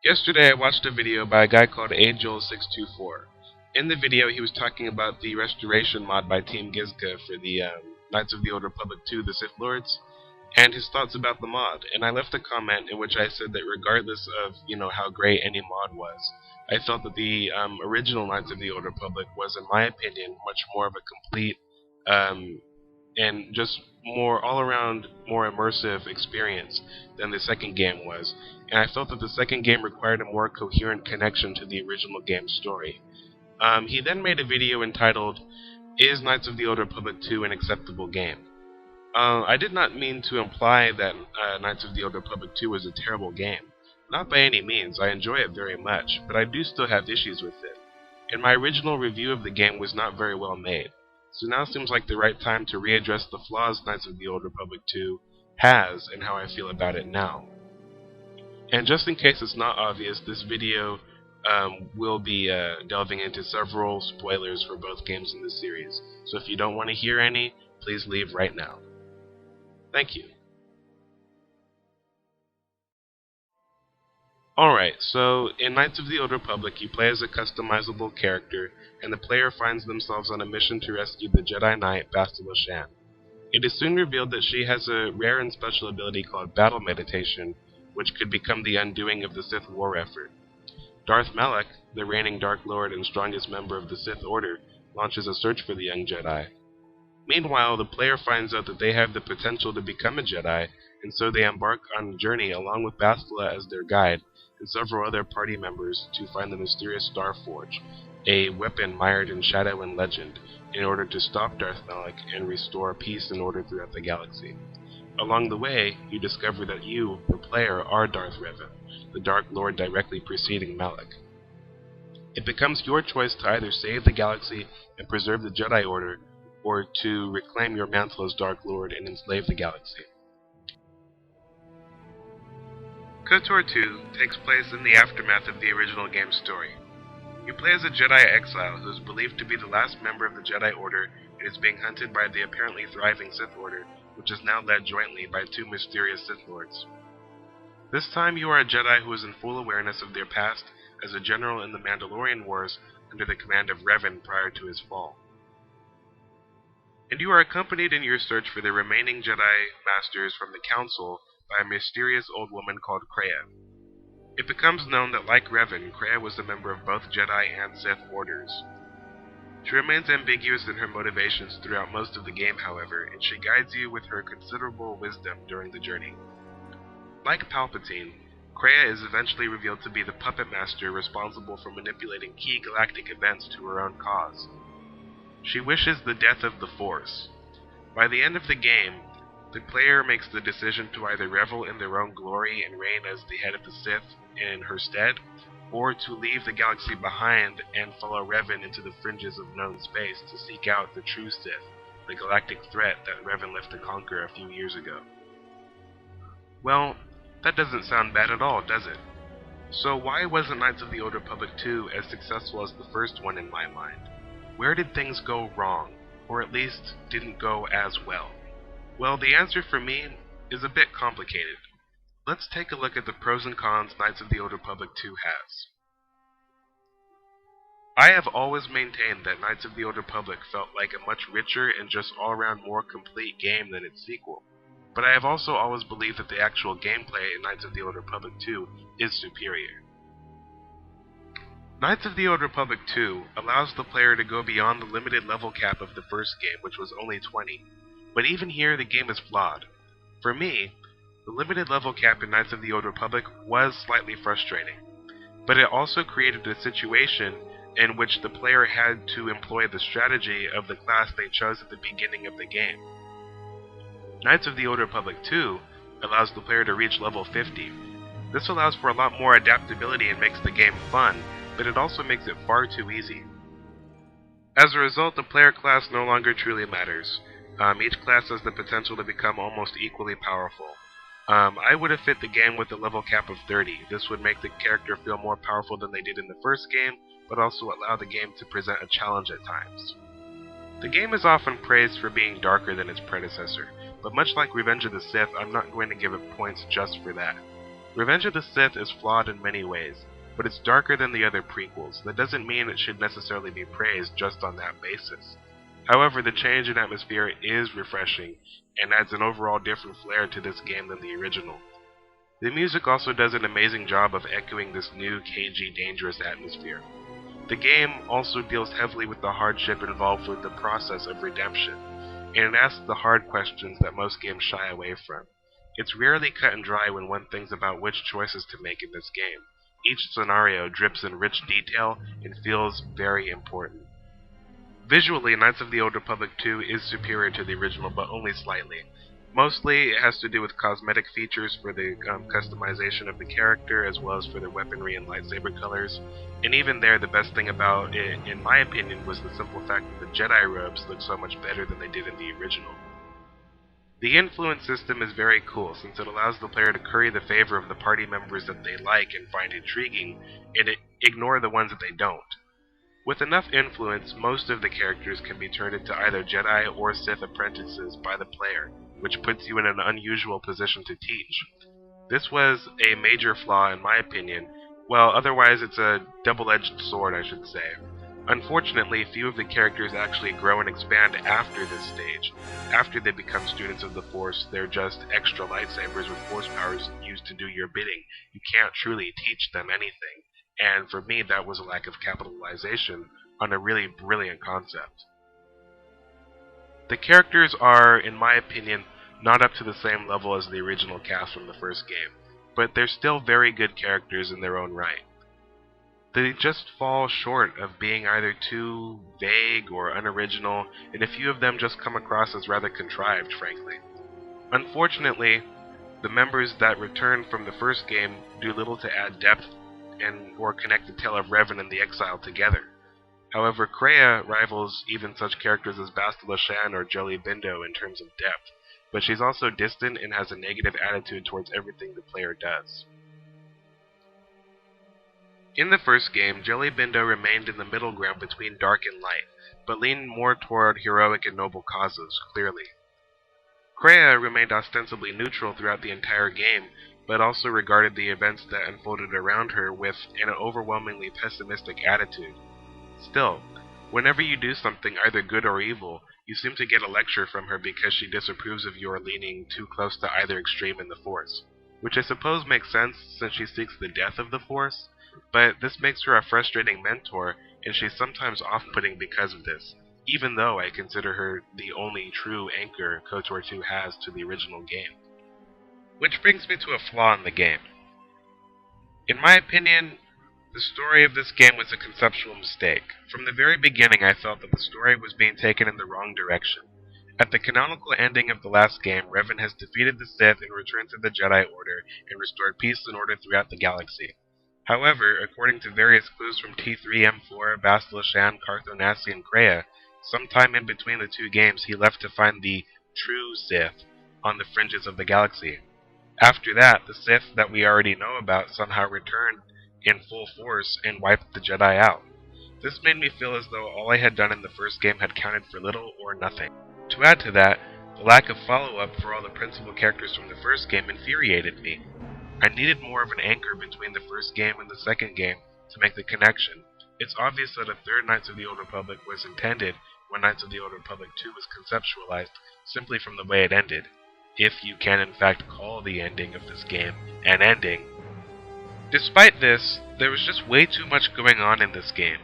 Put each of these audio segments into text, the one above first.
Yesterday I watched a video by a guy called Angel624. In the video he was talking about the restoration mod by Team Gizka for the Knights of the Old Republic 2, the Sith Lords, and his thoughts about the mod. And I left a comment in which I said that regardless of, how great any mod was, I felt that the original Knights of the Old Republic was, in my opinion, much more of a complete and just more all-around, more immersive experience than the second game was, and I felt that the second game required a more coherent connection to the original game's story. He then made a video entitled, "Is Knights of the Old Republic 2 an acceptable game?" I did not mean to imply that Knights of the Old Republic 2 was a terrible game. Not by any means, I enjoy it very much, but I do still have issues with it. And my original review of the game was not very well made. So now seems like the right time to readdress the flaws Knights of the Old Republic 2 has and how I feel about it now. And just in case it's not obvious, this video will be delving into several spoilers for both games in the series. So if you don't want to hear any, please leave right now. Thank you. Alright, so in Knights of the Old Republic you play as a customizable character, and the player finds themselves on a mission to rescue the Jedi Knight Bastila Shan. It is soon revealed that she has a rare and special ability called Battle Meditation, which could become the undoing of the Sith war effort. Darth Malak, the reigning Dark Lord and strongest member of the Sith Order, launches a search for the young Jedi. Meanwhile, the player finds out that they have the potential to become a Jedi, and so they embark on a journey along with Bastila as their guide, and several other party members to find the mysterious Star Forge, a weapon mired in shadow and legend, in order to stop Darth Malak and restore peace and order throughout the galaxy. Along the way, you discover that you, the player, are Darth Revan, the Dark Lord directly preceding Malak. It becomes your choice to either save the galaxy and preserve the Jedi Order, or to reclaim your mantle as Dark Lord and enslave the galaxy. Kotor 2 takes place in the aftermath of the original game's story. You play as a Jedi exile who is believed to be the last member of the Jedi Order and is being hunted by the apparently thriving Sith Order, which is now led jointly by two mysterious Sith Lords. This time you are a Jedi who is in full awareness of their past as a general in the Mandalorian Wars under the command of Revan prior to his fall. And you are accompanied in your search for the remaining Jedi Masters from the Council by a mysterious old woman called Kreia. It becomes known that, like Revan, Kreia was a member of both Jedi and Sith orders. She remains ambiguous in her motivations throughout most of the game, however, and she guides you with her considerable wisdom during the journey. Like Palpatine, Kreia is eventually revealed to be the puppet master responsible for manipulating key galactic events to her own cause. She wishes the death of the Force. By the end of the game, the player makes the decision to either revel in their own glory and reign as the head of the Sith in her stead, or to leave the galaxy behind and follow Revan into the fringes of known space to seek out the true Sith, the galactic threat that Revan left to conquer a few years ago. Well, that doesn't sound bad at all, does it? So why wasn't Knights of the Old Republic 2 as successful as the first one in my mind? Where did things go wrong, or at least didn't go as well? Well, the answer for me is a bit complicated. Let's take a look at the pros and cons Knights of the Old Republic 2 has. I have always maintained that Knights of the Old Republic felt like a much richer and just all-around more complete game than its sequel, but I have also always believed that the actual gameplay in Knights of the Old Republic 2 is superior. Knights of the Old Republic 2 allows the player to go beyond the limited level cap of the first game, which was only 20. But even here, the game is flawed. For me, the limited level cap in Knights of the Old Republic was slightly frustrating, but it also created a situation in which the player had to employ the strategy of the class they chose at the beginning of the game. Knights of the Old Republic 2 allows the player to reach level 50. This allows for a lot more adaptability and makes the game fun, but it also makes it far too easy. As a result, the player class no longer truly matters. Each class has the potential to become almost equally powerful. I would have fit the game with a level cap of 30. This would make the character feel more powerful than they did in the first game, but also allow the game to present a challenge at times. The game is often praised for being darker than its predecessor, but much like Revenge of the Sith, I'm not going to give it points just for that. Revenge of the Sith is flawed in many ways, but it's darker than the other prequels. That doesn't mean it should necessarily be praised just on that basis. However, the change in atmosphere is refreshing, and adds an overall different flair to this game than the original. The music also does an amazing job of echoing this new, cagey, dangerous atmosphere. The game also deals heavily with the hardship involved with the process of redemption, and it asks the hard questions that most games shy away from. It's rarely cut and dry when one thinks about which choices to make in this game. Each scenario drips in rich detail and feels very important. Visually, Knights of the Old Republic 2 is superior to the original, but only slightly. Mostly, it has to do with cosmetic features for the customization of the character, as well as for the weaponry and lightsaber colors. And even there, the best thing about it, in my opinion, was the simple fact that the Jedi robes look so much better than they did in the original. The influence system is very cool, since it allows the player to curry the favor of the party members that they like and find intriguing, and ignore the ones that they don't. With enough influence, most of the characters can be turned into either Jedi or Sith apprentices by the player, which puts you in an unusual position to teach. This was a major flaw in my opinion. Well, otherwise it's a double-edged sword, I should say. Unfortunately, few of the characters actually grow and expand after this stage. After they become students of the Force, they're just extra lightsabers with Force powers used to do your bidding. You can't truly teach them anything. And for me, that was a lack of capitalization on a really brilliant concept. The characters are, in my opinion, not up to the same level as the original cast from the first game, but they're still very good characters in their own right. They just fall short of being either too vague or unoriginal, and a few of them just come across as rather contrived, frankly. Unfortunately, the members that return from the first game do little to add depth or connect the tale of Revan and the Exile together. However, Kreia rivals even such characters as Bastila Shan or Jolee Bindo in terms of depth, but she's also distant and has a negative attitude towards everything the player does. In the first game, Jolee Bindo remained in the middle ground between dark and light, but leaned more toward heroic and noble causes, clearly. Kreia remained ostensibly neutral throughout the entire game, but also regarded the events that unfolded around her with an overwhelmingly pessimistic attitude. Still, whenever you do something either good or evil, you seem to get a lecture from her because she disapproves of your leaning too close to either extreme in the Force, which I suppose makes sense since she seeks the death of the Force, but this makes her a frustrating mentor, and she's sometimes off-putting because of this, even though I consider her the only true anchor KOTOR 2 has to the original game. Which brings me to a flaw in the game. In my opinion, the story of this game was a conceptual mistake. From the very beginning, I felt that the story was being taken in the wrong direction. At the canonical ending of the last game, Revan has defeated the Sith and returned to the Jedi Order and restored peace and order throughout the galaxy. However, according to various clues from T3-M4, Bastila Shan, Cartho Nassi, and Kreia, sometime in between the two games he left to find the true Sith on the fringes of the galaxy. After that, the Sith that we already know about somehow returned in full force and wiped the Jedi out. This made me feel as though all I had done in the first game had counted for little or nothing. To add to that, the lack of follow-up for all the principal characters from the first game infuriated me. I needed more of an anchor between the first game and the second game to make the connection. It's obvious that a third Knights of the Old Republic was intended when Knights of the Old Republic 2 was conceptualized simply from the way it ended, if you can in fact call the ending of this game an ending. Despite this, there was just way too much going on in this game.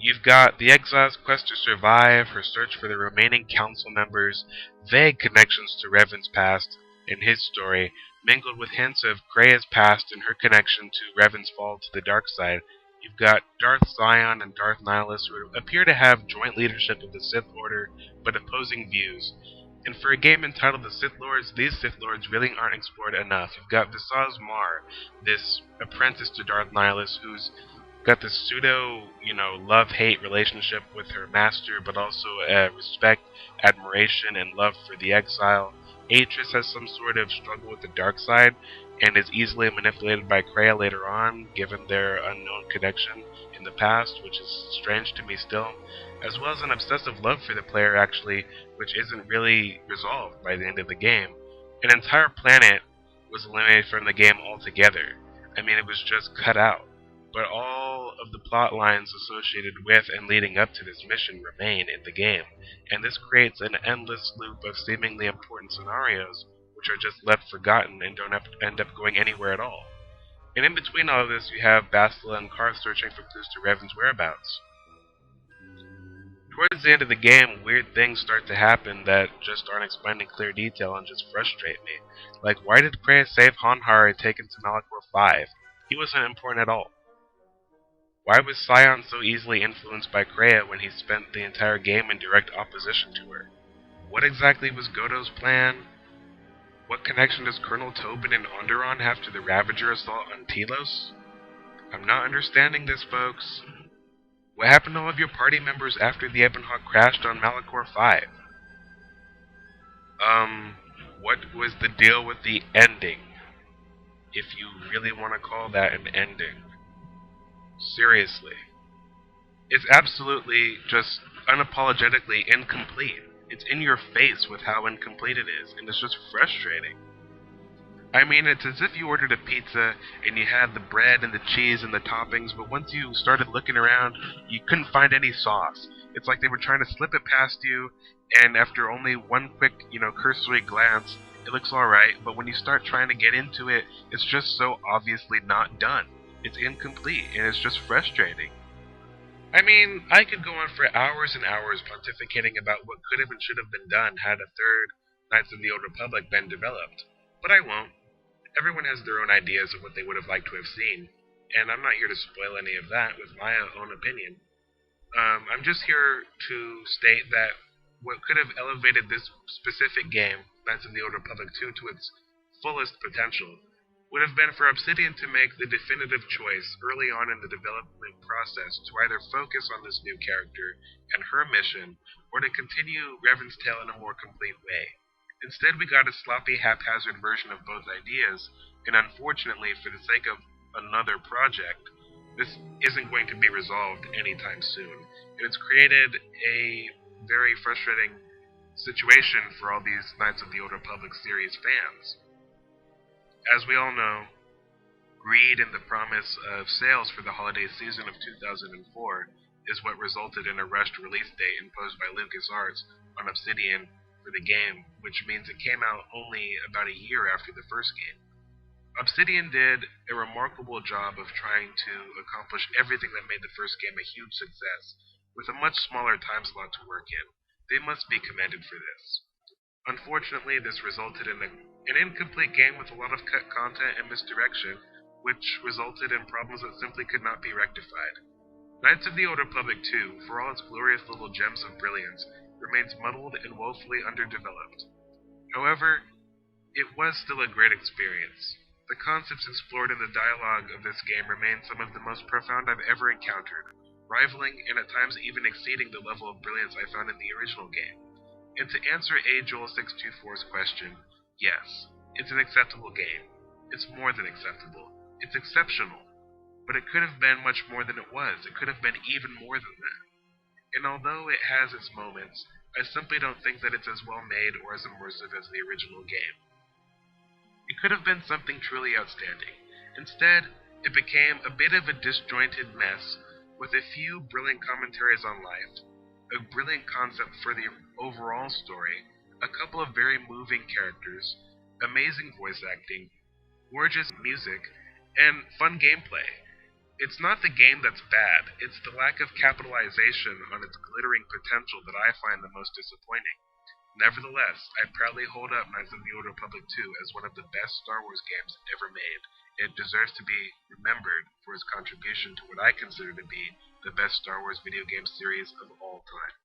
You've got the Exile's quest to survive, her search for the remaining council members, vague connections to Revan's past and his story, mingled with hints of Kreia's past and her connection to Revan's fall to the dark side. You've got Darth Sion and Darth Nihilus, who appear to have joint leadership of the Sith Order, but opposing views. And for a game entitled The Sith Lords, these Sith Lords really aren't explored enough. You've got Visaz Mar, this apprentice to Darth Nihilus, who's got this pseudo, love-hate relationship with her master, but also respect, admiration, and love for the Exile. Atris has some sort of struggle with the dark side, and is easily manipulated by Kreia later on, given their unknown connection in the past, which is strange to me still, as well as an obsessive love for the player, actually, which isn't really resolved by the end of the game. An entire planet was eliminated from the game altogether. I mean, it was just cut out. But all of the plot lines associated with and leading up to this mission remain in the game, and this creates an endless loop of seemingly important scenarios which are just left forgotten and don't end up going anywhere at all. And in between all of this, you have Bastila and Karth searching for clues to Revan's whereabouts. Towards the end of the game, weird things start to happen that just aren't explained in clear detail and just frustrate me. Like, why did Kreia save Honhar and take him to Malachor 5? He wasn't important at all. Why was Scion so easily influenced by Kreia when he spent the entire game in direct opposition to her? What exactly was Godo's plan? What connection does Colonel Tobin and Onderon have to the Ravager assault on Telos? I'm not understanding this, folks. What happened to all of your party members after the Ebonhawk crashed on Malachor 5? What was the deal with the ending? If you really want to call that an ending. Seriously. It's absolutely just unapologetically incomplete. It's in your face with how incomplete it is, and it's just frustrating. I mean, it's as if you ordered a pizza and you had the bread and the cheese and the toppings, but once you started looking around, you couldn't find any sauce. It's like they were trying to slip it past you, and after only one quick, cursory glance, it looks alright, but when you start trying to get into it, it's just so obviously not done. It's incomplete, and it's just frustrating. I mean, I could go on for hours and hours pontificating about what could have and should have been done had a third Knights of the Old Republic been developed, but I won't. Everyone has their own ideas of what they would have liked to have seen, and I'm not here to spoil any of that with my own opinion. I'm just here to state that what could have elevated this specific game, Knights of the Old Republic 2, to its fullest potential would have been for Obsidian to make the definitive choice early on in the development process to either focus on this new character and her mission, or to continue Revan's tale in a more complete way. Instead, we got a sloppy, haphazard version of both ideas, and unfortunately, for the sake of another project, this isn't going to be resolved anytime soon. And it's created a very frustrating situation for all these Knights of the Old Republic series fans. As we all know, greed and the promise of sales for the holiday season of 2004 is what resulted in a rushed release date imposed by LucasArts on Obsidian for the game, which means it came out only about a year after the first game. Obsidian did a remarkable job of trying to accomplish everything that made the first game a huge success, with a much smaller time slot to work in. They must be commended for this. Unfortunately, this resulted in an incomplete game with a lot of cut content and misdirection, which resulted in problems that simply could not be rectified. Knights of the Old Republic 2, for all its glorious little gems of brilliance, remains muddled and woefully underdeveloped. However, it was still a great experience. The concepts explored in the dialogue of this game remain some of the most profound I've ever encountered, rivaling and at times even exceeding the level of brilliance I found in the original game. And to answer Joel624's question, yes, it's an acceptable game. It's more than acceptable. It's exceptional. But it could have been much more than it was. It could have been even more than that. And although it has its moments, I simply don't think that it's as well made or as immersive as the original game. It could have been something truly outstanding. Instead, it became a bit of a disjointed mess with a few brilliant commentaries on life, a brilliant concept for the overall story, a couple of very moving characters, amazing voice acting, gorgeous music, and fun gameplay. It's not the game that's bad, it's the lack of capitalization on its glittering potential that I find the most disappointing. Nevertheless, I proudly hold up Knights of the Old Republic 2 as one of the best Star Wars games ever made. It deserves to be remembered for its contribution to what I consider to be the best Star Wars video game series of all time.